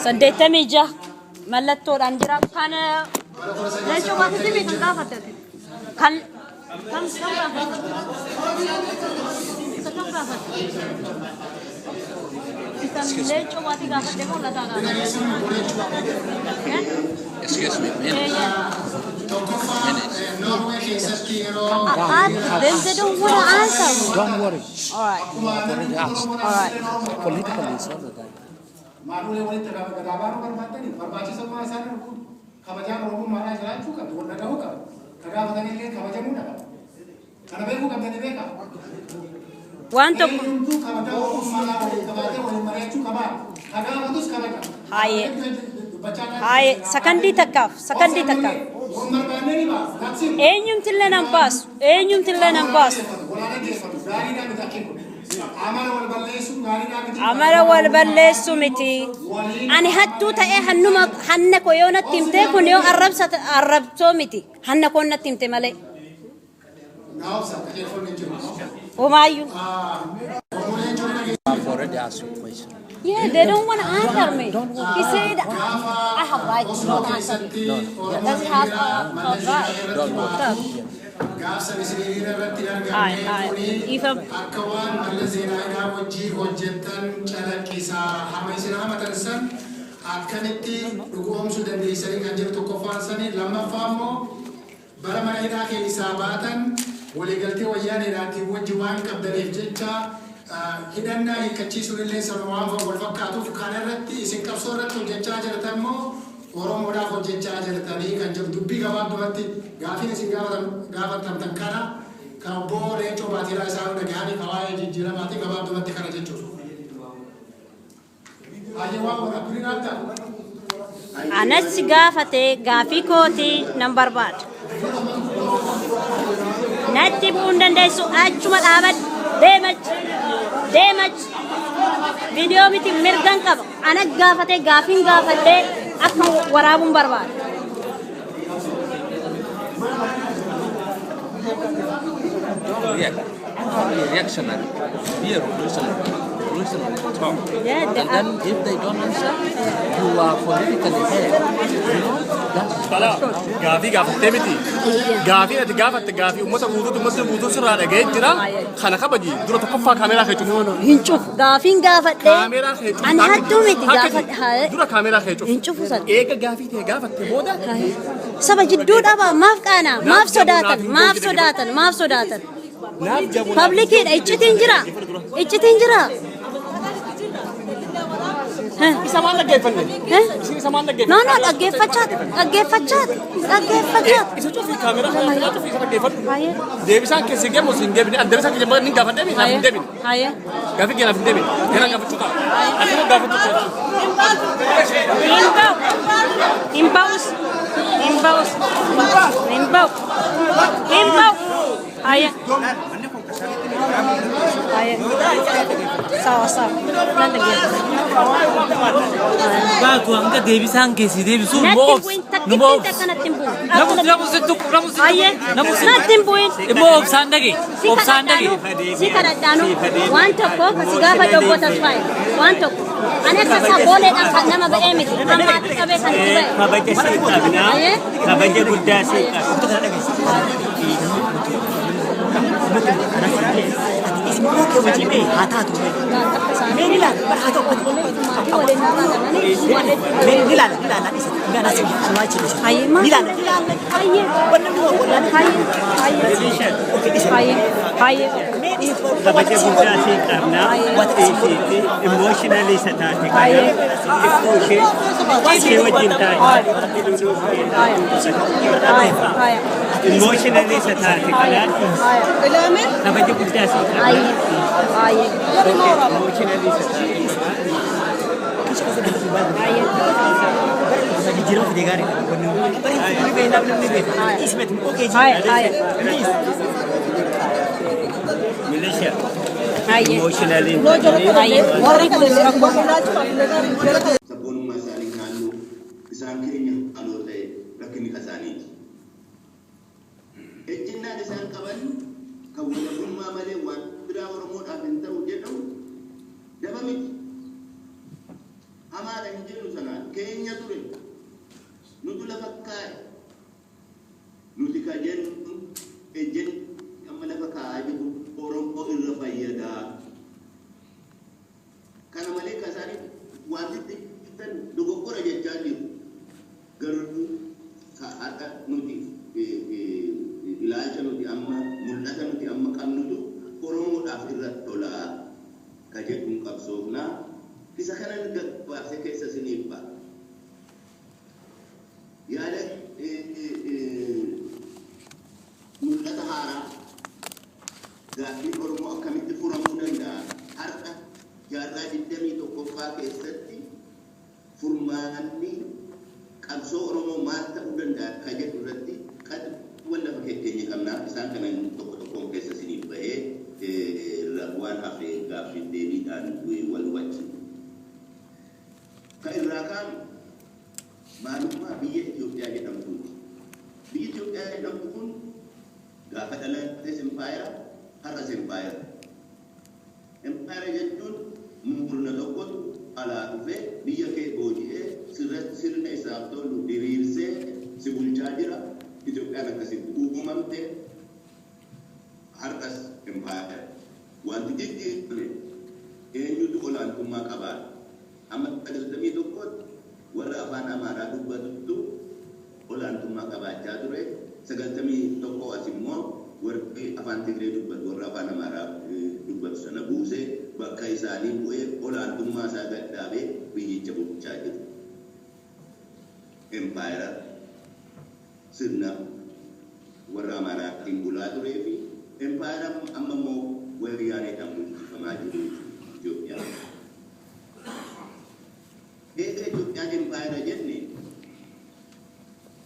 سديتني جا ملت تور أنجرا كان ليش ما تدري كم كان كم Excuse me, then they don't want to answer. don't worry. All right. Already asked. All right. Politically, it's all the time. Want to? Hi. Hi. Secondly, takaf. Secondly, takaf. Enyum tille nampas. Enyum tille nampas. Amara wal ballesu miti. Ani hattu ta'e hannuma hanna ko yona timte kun yo arab so miti. Hanna ko na timte male. Umayu. I've already asked you a question. Yeah, they don't want to answer me. He said, I have right to not answer you. Does he have a right? Don't worry. hidhanna hiikachiisuun illee sanumaan wal fakkaatuuf kana irratti isin qabsoo irratti hojjechaa jirtan immoo Oromoodhaaf hojjechaa jirtanii kan jiru dubbii gabaabdumatti gaafiin isin gaafatamtan kana kan obbo Leencoo Baatiraa isaan dhagahanii kawaayee jijjiiramaatii gabaabdumatti kana jechuudha. Ayyewaa warra biriinaata. Anas gaafate gaafii kooti nan barbaada. Natti bu'uun dandeessu achuma dhaabadhu. Deemach video miti mirgan qaba ana gaafate gaafin gaafadhe akka waraabun barbaada. Reactionary. Be a revolutionary talk. Yeah, And then if they don't answer, you are politically fair. You know? That's Gaafii gaafattee miti. Gaafii ati gaafatte gaafii uummata guutuu sirraa dhaga'ee jira. Kana kabaji dura tokkoffaa kaameeraa kee cufu. Hin cufu gaafin gaafadhe Kaameeraa kee cufu. ani hattuu miti gaafadhe Dura kaameeraa kee cufu. hin cufu san Eega gaafii ta'e gaafatte booda. saba jidduu dhaba maaf qaana maaf sodaatan publikiidha iccitiin jira Isa maal dhaggeeffanne? Isa maal dhaggeeffanne? no dhaggeeffachaat Isa cufi kaameeraa kee cufi isa dhaggeeffadhu. Deebisaan keessi geemu sin deebine deebisaan keessi ni gaafadhe mi naaf hin deebine. Gaafii kee naaf hin deebine. Gara gaafachuu ta'a. Ati immoo gaafachuu ta'a. Himbau. Haya. Sawa. Nanti gitu. Bagu angka debisan kesi debisu Nanti mobs buin mobs tak kena timbu. namus setuk Haya. Nanti buin. mobs sandagi Si kada danu. Wanto ko kasi gafa dobo tasfai. Wanto. Ane sasa boleh nak nama beemit. Amat kabe kan tiba. Kabaja sikap na. Kabaja gudda sikap. Oke wajib hata tu. Menilah berhati. Menilah Enggak nasi semua jenis. Menilah. Kabaja gudda sikap na. Emotionally satati kaya. Oke wajib tayo. Emotionally satati kaya. Kabaja gudda sikap. Malaysia. Emotionally. Sabun masaling nalu isang kirinya alore rakini kasani. Ejinna desan kawan kawulun kanumaa malee waan biraa Oromoodhaaf hin ta'u jedhamu daba miti. Hamaadha hin jennu sanaan keenya ture nutu lafa kaa'e nuti ka jennu ejjen amma lafa kaa'aa jiru Oromoo irra fayyadaa. Kana malee kasaanii wanti ittiin dogoggora jechaa jiru garuu akka nuti ilaalcha nuti amma mul'ata nuti amma qabnutu Oromoodhaaf irratti tolaa ka jedhuun qabsoofnaa isa kana gabaabsee keessa isiniif ba'a. Yaada mul'ata haaraa gaaffiin Oromoo akkamitti furamuu danda'a har'a jaarraa 21ffaa keessatti furmaanni qabsoo Oromoo maal ta'uu danda'a ka jedhu irratti lafa keenya qabnaaf isaan kana tokko tokkoon keessa isiniif bahee waan hafee gaaffiin deebiidhaan wal wajjin. Ka irraa kaan maalummaa biyya Itoophiyaa jedhamtuuti. Biyyi Itoophiyaa jedhamtu kun gaafa dhalates impaayera har'as impaayera. Impaayera jechuun murna tokkotu alaa dhufee biyya kee booji'ee sirna isaaf tolu diriirsee si bulchaa jira. Itoophiyaan akkasitti uumamte har'as impaayera. Wanti jijjiirame eenyutu olaantummaa qabaadha. Amma 91 warra afaan Amaaraa dubbatutu olaantummaa qabaachaa ture. 91 as immoo warri afaan Tigree dubbatu warra afaan Amaaraa dubbatu sana buusee bakka isaanii bu'ee olaantummaa isaa gadhaabee biyyicha bulchaa jiru. Empire sirna warra Amaaraatiin bulaa turee fi empire amma immoo Wayyaaneedhaan bulchifamaa jiru Itoophiyaa. Eega Itoophiyaan empire jenne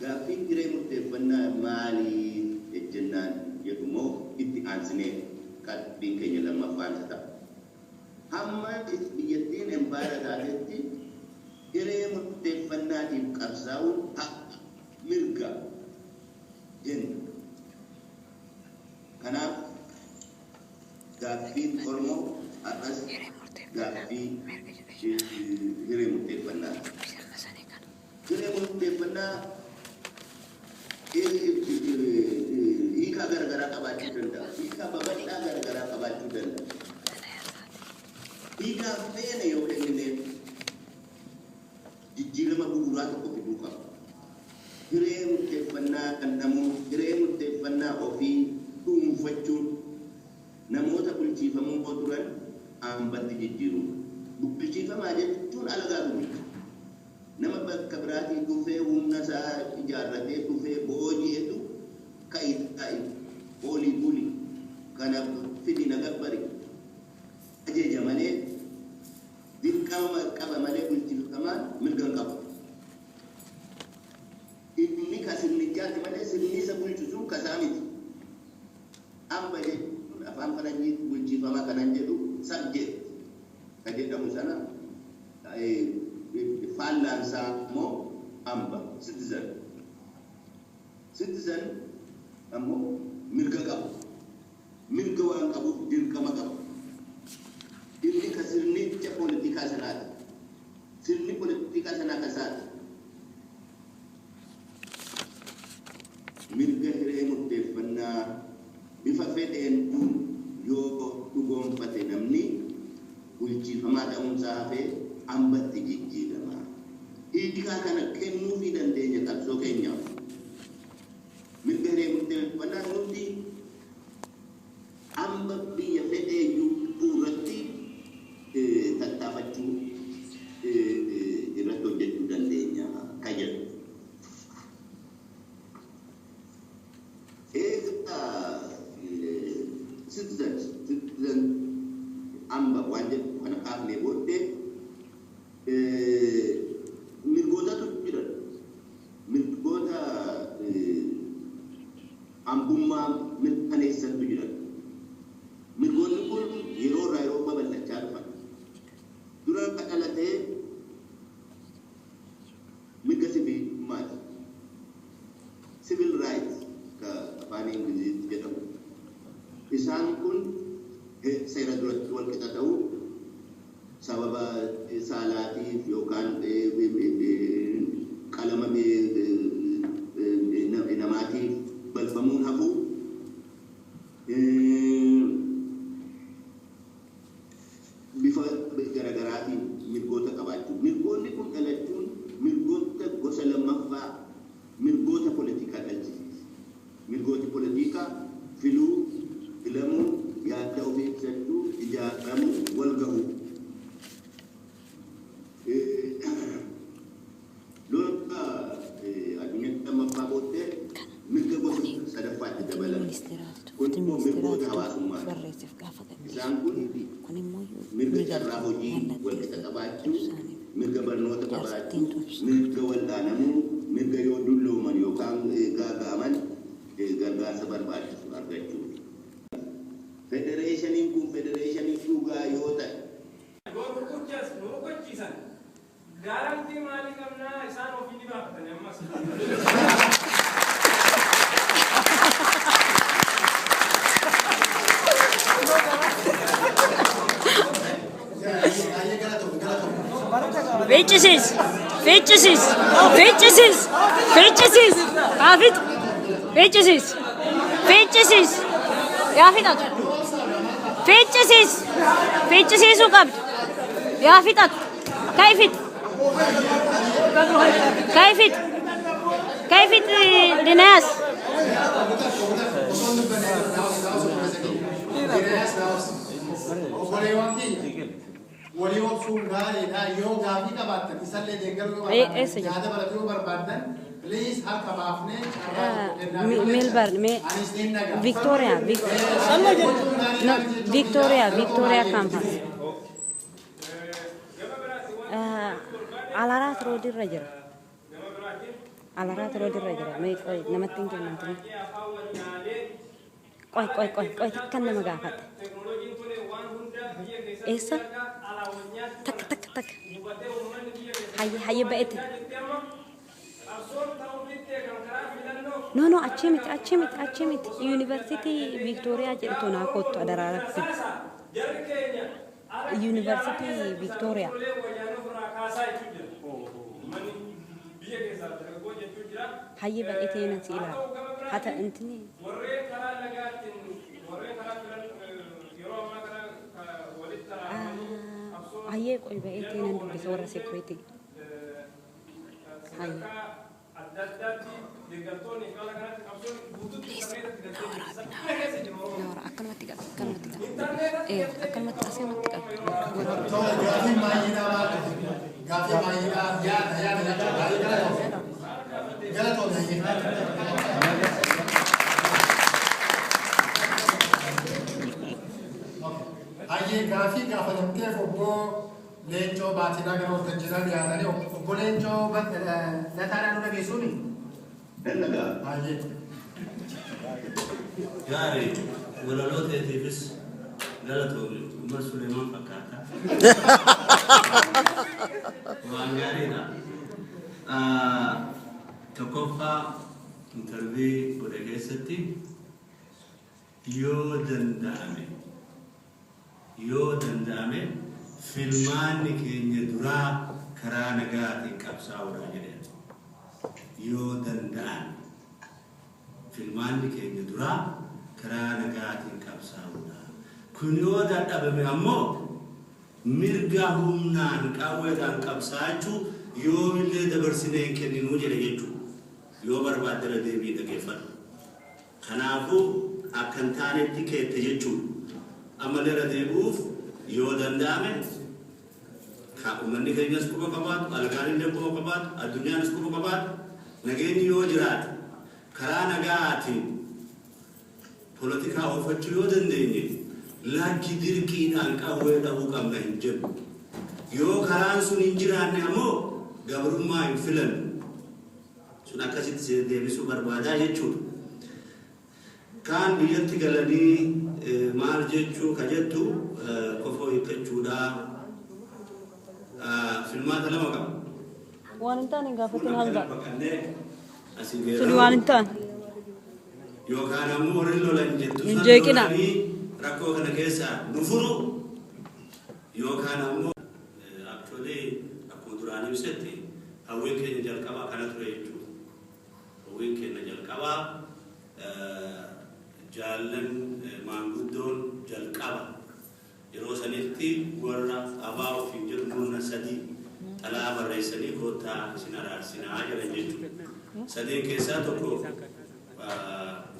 gaaffiin hiree murteeffannaa maalii ejjennaan jedhumoo itti aansinee qalbiin keenya lammaffaan isa ta'a. Hamma biyyattiin empire taatetti hiree murteeffannaatiif qabsaa'uun mirga jenna. Kanaaf gaaffiin Oromoo har'as gaaffii hiree murteeffannaa. Hiree murteeffannaa hiika garagaraa qabaachuu danda'a. Hiika babal'aa garagaraa qabaachuu danda'a. Hiika feene yoo kennine jijjiirama bu'uuraa tokko fiduu qaba. Hiree murteeffannaa kennamuu, hiree murteeffannaa ofii dhuunfachuun namoota bulchiifamuu turan hambatti jijjiiruu. Bulchiifamaa jechuun alagaa bulchu. Nama bakka biraatii dhufee humna isaa ijaarratee dhufee booji'etu ka'i olii buli kana fidi nagabbari ajeeja malee dirqama qaba malee bulchiifamaan mirgan qabu. Inni ka sirnichaati malee sirni isa bulchu sun kasaa miti. Hamba jechuun afaan faranjii bulchiifamaa kanan jedhu subject ka jedhamu sana fallansa mo amba citizen amo mirga qabu mirga waan qabu dirqama qabu inni ka sirnicha politika sanaati sirni politika sanaa kasaati mirga hiree murteeffannaa bifa fedheen yoo dhugoonfate namni bulchiifamaa ta'uunsaa hafee hambatti jijjiirama. Hiikaa kana kennuufii dandeenya qabsoo keenyaaf. Mirga hiree murteeffannaa nuti hamba biyya fedheeyyuu irratti tattaafachuu irratti hojjechuu dandeenya ka jedhu. Citizen hamba waan jedhu kana kaafnee booddee mirgootatu jira. Mirgoota hambummaa mirkaneessantu jira. Mirgoonni kun yeroo irraa yeroo babal'achaa dhufan. Dura akka dhalatee mirga siviilummaati. Civil rights ka afaan Ingiliziitti jedhamu. Isaan kun seera duratti wal qixa ta'uu sababa saalaatiif yookaan qalama namaatiif balfamuun hafuu bifa garaagaraatiin mirgoota qabaachuu. Mirgoonni kun dhalachuun mirgoota gosa lammaffaa mirgoota poolitikaa dhalchisiisa. Mirgooti poolitikaa filuu, filamuu, yaada ofii ibsachuu, ijaaramuu, wal gahuu. Lola addunyaa lammaffaa booddee mirga gosa sadaffaatti dabalame. Kun immoo mirgoota hawaasummaa. Isaan kun mirga carraa hojii wal qixa qabaachuu, mirga barnoota qabaachuu, mirga wal'aanamuu, mirga yoo dullooman yookaan gaaga'aman gargaarsa barbaachisu argachuu. Federeeshiniin kun federeeshinii dhugaa yoo ta'e. Garantii maalii qabnaa isaan ofii ni baafatanii ammas. Feechisiis, feechisiis, feechisiis, feechisiis, haafit, feechisiis, feechisiis, yaa fixatu, feechisiis, feechisiisuu qabdu, yaa fixatu, kayfit, kayfit, kayfit dinaas. Waliin obsuun gaariidha. Yoo gaafii qabaattan isallee deeggaruu barbaadan yaada baratuu barbaadan please harka baafnee Melbourne, Victoria, Victoria campus. Alarat road irra jira. Alarat road irra jira. Mee qoy namatti hin kennan. Qoy kan nama gaafate. Esa tak hayya ba'ete no achimit university Victoria jedhtu na kottu adararafti university Victoria hayya ba'ete na sila hata intini Aye, koi ba iti nandu bisa orang security. Aye. Nora, akan mati kan? Akan mati asal mati kan? Gafi maina ya galat Aye gafi gafatamte obbo Leencoo Baatiraa gara waltajjiirraa dhiyaatanii obbo Leencoo Lataadhaan nu dhageessuuni? Dallagaa. Aye. Gaarii walalooteetiifis galatoomne Umar Suleemaan fakkaata. Waan gaariidha. Tokkoffaa intarvii godhe keessatti yoo danda'ame filmaanni keenya duraa karaa nagaatiin qabsaa'uudha jedheen. Yoo danda'an filmaanni keenya duraa karaa nagaatiin qabsaa'uudha. Kun yoo dadhabame ammoo mirga humnaan qawweedhaan qabsaachuu yoomillee dabarsinee hin kenninuu jedhe jechuudha. Yoo barbaaddara deebii dhageeffadhu. Kanaafuu akka hin taanetti keette jechuudha. Amalera deebuuf yoo danda'ame ka uummanni keenyas quba qabaatu, algaan illee quba qabaatu, addunyaanis quba qabaatu, nageenyi yoo jiraate karaa nagaatiin poolitikaa oofachuu yoo dandeenye lakki dirqiidhaan qawwee dhabuu qabna hin jedhu. Yoo karaan sun hin jiraanne ammoo gabrummaa hin filannu. Sun akkasitti deebisuu barbaadaa jechuudha. Kaan biyyatti galanii maal jechuu ka jettu kofoo hiikkachuudha. Filmaata lama qaba. Waan hin taane gaafatin hanga. Suni waan hin taane. Yookaan ammoo warri lolan jettu hin jeeqina. rakkoo kana keessa nu furu yookaan ammoo actually akkuma duraan ibsetti hawwiin keenya jalqabaa kana ture jechuudha. Hawwiin keenya jalqabaa jaallan maanguddoon jalqaba yeroo sanitti warra abaa ofiin jedhu murna sadii xalaa barreessanii koottaa isin araarsinaa jedhan jechuudha. Sadeen keessaa tokko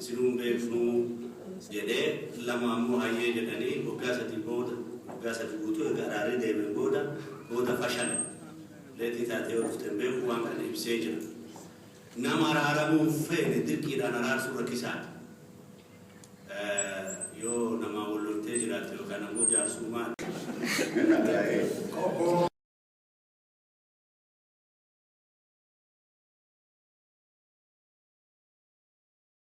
isinuun beeknuu jedhee lama ammoo hayyee jedhanii waggaa sadii guutuu egaa araaree deemen booda fashan leetii taatee yoo dhufteen beeku waan kana ibsee jira. Nama araaramuuf feene dirqiidhaan araarsuu rakkisaadha. Yoo nama wal loltee jiraate yookaan ammoo jaarsummaa